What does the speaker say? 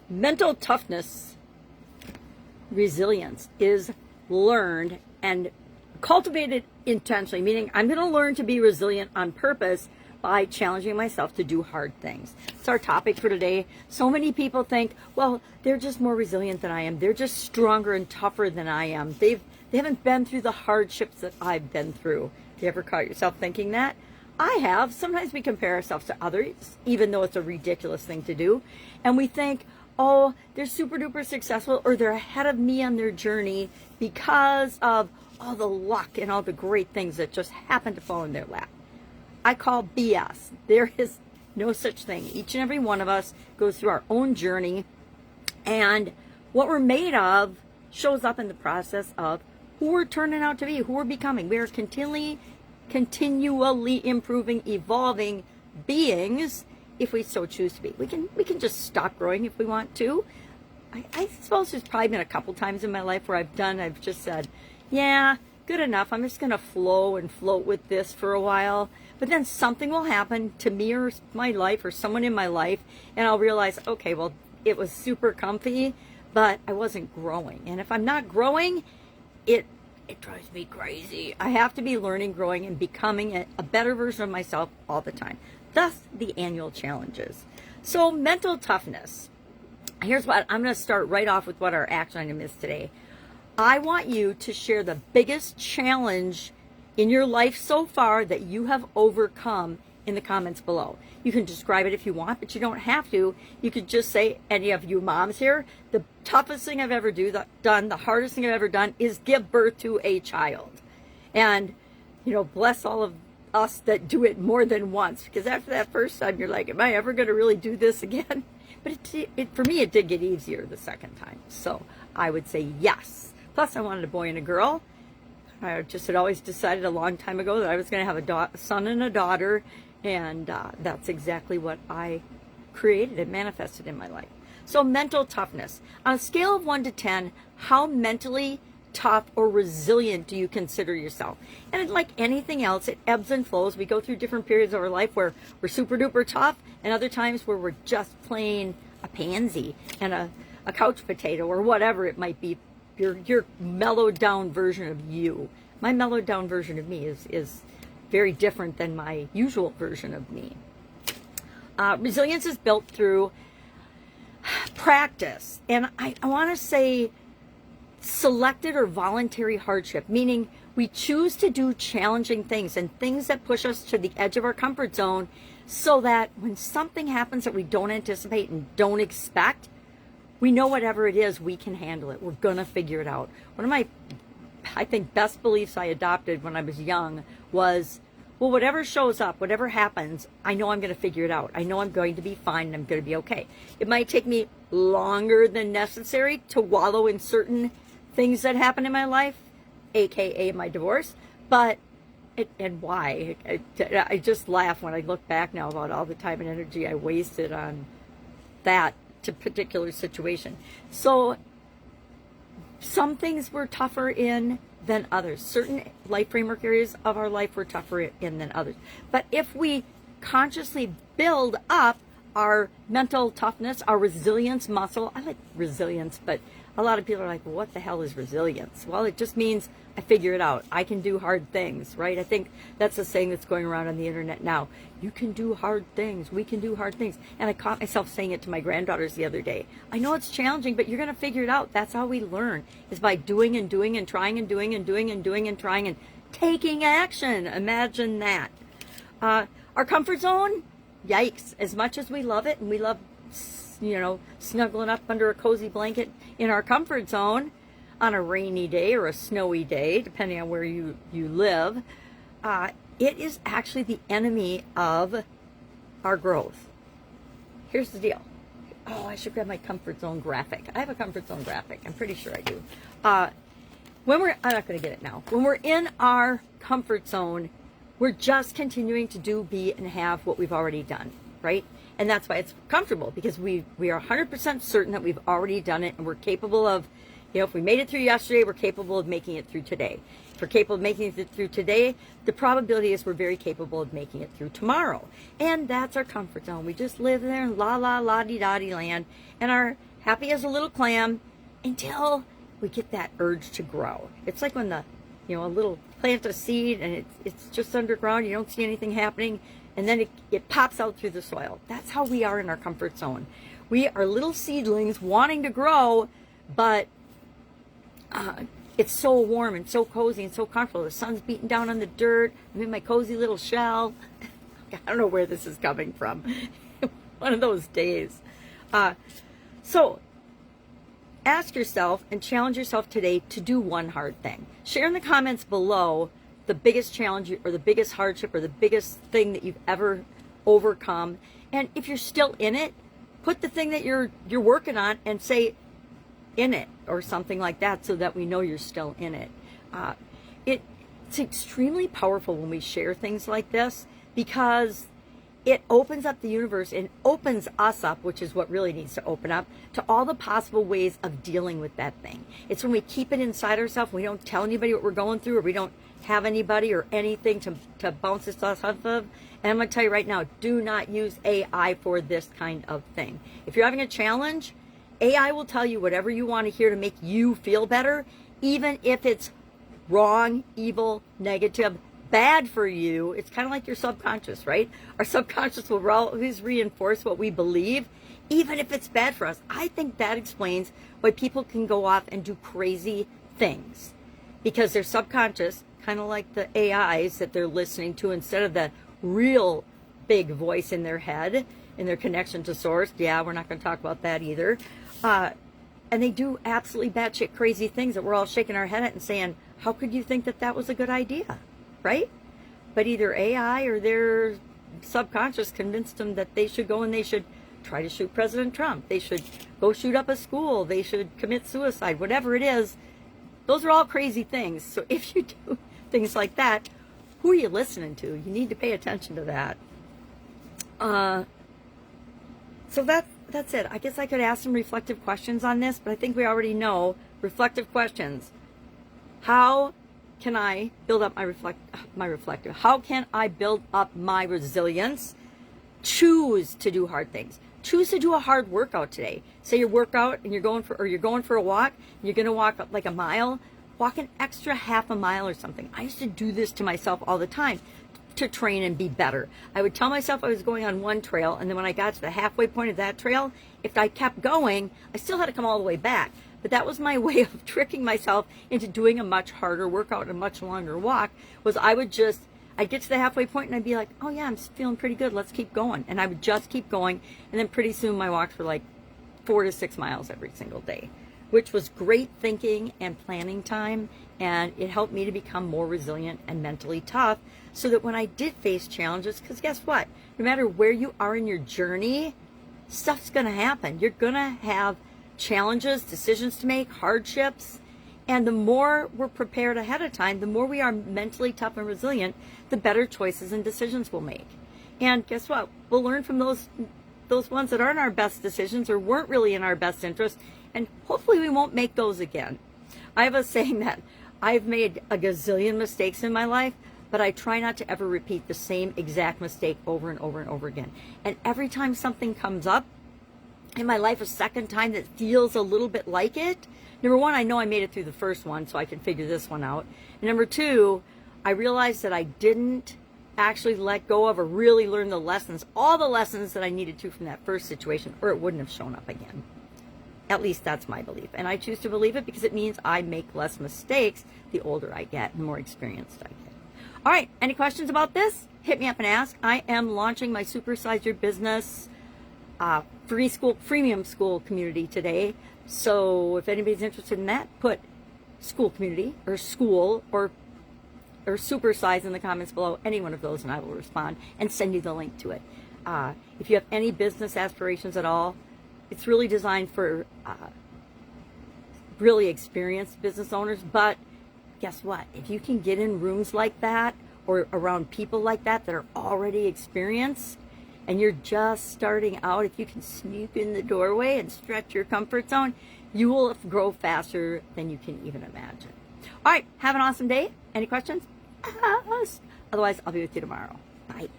Mental toughness, resilience is learned and cultivated intentionally, meaning I'm going to learn to be resilient on purpose by challenging myself to do hard things. It's our topic for today. So many people think, well, they're just more resilient than I am. They're just stronger and tougher than I am. They haven't been through the hardships that I've been through. You ever caught yourself thinking that? I have. Sometimes we compare ourselves to others, even though it's a ridiculous thing to do. And we think, oh, they're super duper successful, or they're ahead of me on their journey because of all the luck and all the great things that just happen to fall in their lap. I call BS. There is no such thing. Each and every one of us goes through our own journey, and what we're made of shows up in the process of who we're turning out to be, who we're becoming. We are continually improving, evolving beings if we so choose to be. We can just stop growing if we want to. I suppose there's probably been a couple times in my life where I've just said, yeah, good enough. I'm just going to flow and float with this for a while. But then something will happen to me or my life or someone in my life, and I'll realize, okay, well, it was super comfy, but I wasn't growing. And if I'm not growing, it drives me crazy. I have to be learning, growing, and becoming a better version of myself all the time. Thus, the annual challenges. So, mental toughness. Here's what I'm going to start right off with what our action item is today. I want you to share the biggest challenge in your life so far that you have overcome in the comments below. You can describe it if you want, but you don't have to. You could just say, any of you moms here, the toughest thing I've ever done, the hardest thing I've ever done is give birth to a child. And, bless all of us that do it more than once, because after that first time, you're like, am I ever going to really do this again? But for me, it did get easier the second time. So I would say yes. Plus, I wanted a boy and a girl. I just had always decided a long time ago that I was going to have a son and a daughter, and that's exactly what I created and manifested in my life. So mental toughness. On a scale of 1 to 10, how mentally tough or resilient do you consider yourself? And like anything else, it ebbs and flows. We go through different periods of our life where we're super duper tough, and other times where we're just plain a pansy and a couch potato or whatever it might be. Your mellowed down version of you. My mellowed down version of me is very different than my usual version of me. Resilience is built through practice. And I want to say selected or voluntary hardship, meaning we choose to do challenging things and things that push us to the edge of our comfort zone so that when something happens that we don't anticipate and don't expect, we know whatever it is, we can handle it. We're going to figure it out. One of my, I think, best beliefs I adopted when I was young was, well, whatever shows up, whatever happens, I know I'm going to figure it out. I know I'm going to be fine and I'm going to be okay. It might take me longer than necessary to wallow in certain things that happen in my life, aka my divorce, but and why? I just laugh when I look back now about all the time and energy I wasted on that particular situation. So some things were tougher in than others. Certain life framework areas of our life were tougher in than others. But if we consciously build up our mental toughness, our resilience muscle, I like resilience, but a lot of people are like, what the hell is resilience? Well, it just means I figure it out. I can do hard things, right? I think that's a saying that's going around on the internet now. You can do hard things. We can do hard things. And I caught myself saying it to my granddaughters the other day. I know it's challenging, but you're going to figure it out. That's how we learn, is by doing and doing and trying and doing and doing and doing and trying and taking action. Imagine that. Our comfort zone, yikes. As much as we love it and we love, snuggling up under a cozy blanket in our comfort zone on a rainy day or a snowy day, depending on where you live, it is actually the enemy of our growth. Here's the deal. Oh, I should grab my comfort zone graphic. I have a comfort zone graphic. I'm pretty sure I do. I'm not going to get it now. When we're in our comfort zone, we're just continuing to do, be, and have what we've already done, right? And that's why it's comfortable, because we are 100% certain that we've already done it and we're capable of, You know, if we made it through yesterday, we're capable of making it through today. If we're capable of making it through today, the probability is we're very capable of making it through tomorrow. And that's our comfort zone. We just live there in la-di-da-di land and are happy as a little clam until we get that urge to grow. It's like when a little plant a seed and it's just underground, you don't see anything happening, and then it pops out through the soil. That's how we are in our comfort zone. We are little seedlings wanting to grow, but it's so warm and so cozy and so comfortable. The sun's beating down on the dirt. I'm in my cozy little shell. I don't know where this is coming from. One of those days. So ask yourself and challenge yourself today to do one hard thing. Share in the comments below the biggest challenge or the biggest hardship or the biggest thing that you've ever overcome. And if you're still in it, put the thing that you're working on and say in it or something like that, so that we know you're still in it. It's extremely powerful when we share things like this, because it opens up the universe and opens us up, which is what really needs to open up, to all the possible ways of dealing with that thing. It's when we keep it inside ourselves, we don't tell anybody what we're going through, or we don't have anybody or anything to bounce this off of. And I'm going to tell you right now, do not use AI for this kind of thing. If you're having a challenge, AI will tell you whatever you want to hear to make you feel better, even if it's wrong, evil, negative, bad for you. It's kind of like your subconscious, right? Our subconscious will always reinforce what we believe, even if it's bad for us. I think that explains why people can go off and do crazy things, because their subconscious, kind of like the AIs that they're listening to instead of the real big voice in their head, in their connection to source. Yeah, we're not going to talk about that either. And they do absolutely batshit crazy things that we're all shaking our head at and saying, how could you think that that was a good idea? Right? But either AI or their subconscious convinced them that they should go and they should try to shoot President Trump. They should go shoot up a school. They should commit suicide. Whatever it is, those are all crazy things. So if you do things like that, who are you listening to? You need to pay attention to that. So that's it. I guess I could ask some reflective questions on this, but I think we already know reflective questions. How can I build up my reflective? How can I build up my resilience? Choose to do hard things. Choose to do a hard workout today. Say you work out and you're going for a walk. And you're going to walk like a mile. Walk an extra half a mile or something. I used to do this to myself all the time to train and be better. I would tell myself I was going on one trail, and then when I got to the halfway point of that trail, if I kept going, I still had to come all the way back. But that was my way of tricking myself into doing a much harder workout and a much longer walk. Was I'd get to the halfway point and I'd be like, oh yeah, I'm feeling pretty good, let's keep going. And I would just keep going, and then pretty soon my walks were like 4 to 6 miles every single day, which was great thinking and planning time, and it helped me to become more resilient and mentally tough, so that when I did face challenges, because guess what? No matter where you are in your journey, stuff's going to happen. You're going to have challenges, decisions to make, hardships, and the more we're prepared ahead of time, the more we are mentally tough and resilient, the better choices and decisions we'll make. And guess what? We'll learn from those ones that aren't our best decisions or weren't really in our best interest, and hopefully we won't make those again. I have a saying that I've made a gazillion mistakes in my life, but I try not to ever repeat the same exact mistake over and over and over again. And every time something comes up in my life a second time that feels a little bit like it, number one, I know I made it through the first one, so I can figure this one out. And number two, I realized that I didn't actually let go of or really learn the lessons, all the lessons that I needed to from that first situation, or it wouldn't have shown up again. At least that's my belief. And I choose to believe it because it means I make less mistakes the older I get and the more experienced I get. All right, any questions about this? Hit me up and ask. I am launching my Supersize Your Business freemium school community today. So if anybody's interested in that, put school community or school or supersize in the comments below, any one of those, and I will respond and send you the link to it. If you have any business aspirations at all, it's really designed for really experienced business owners. But guess what? If you can get in rooms like that or around people like that that are already experienced, and you're just starting out, if you can sneak in the doorway and stretch your comfort zone, you will grow faster than you can even imagine. All right, have an awesome day. Any questions? Ask. Otherwise, I'll be with you tomorrow. Bye.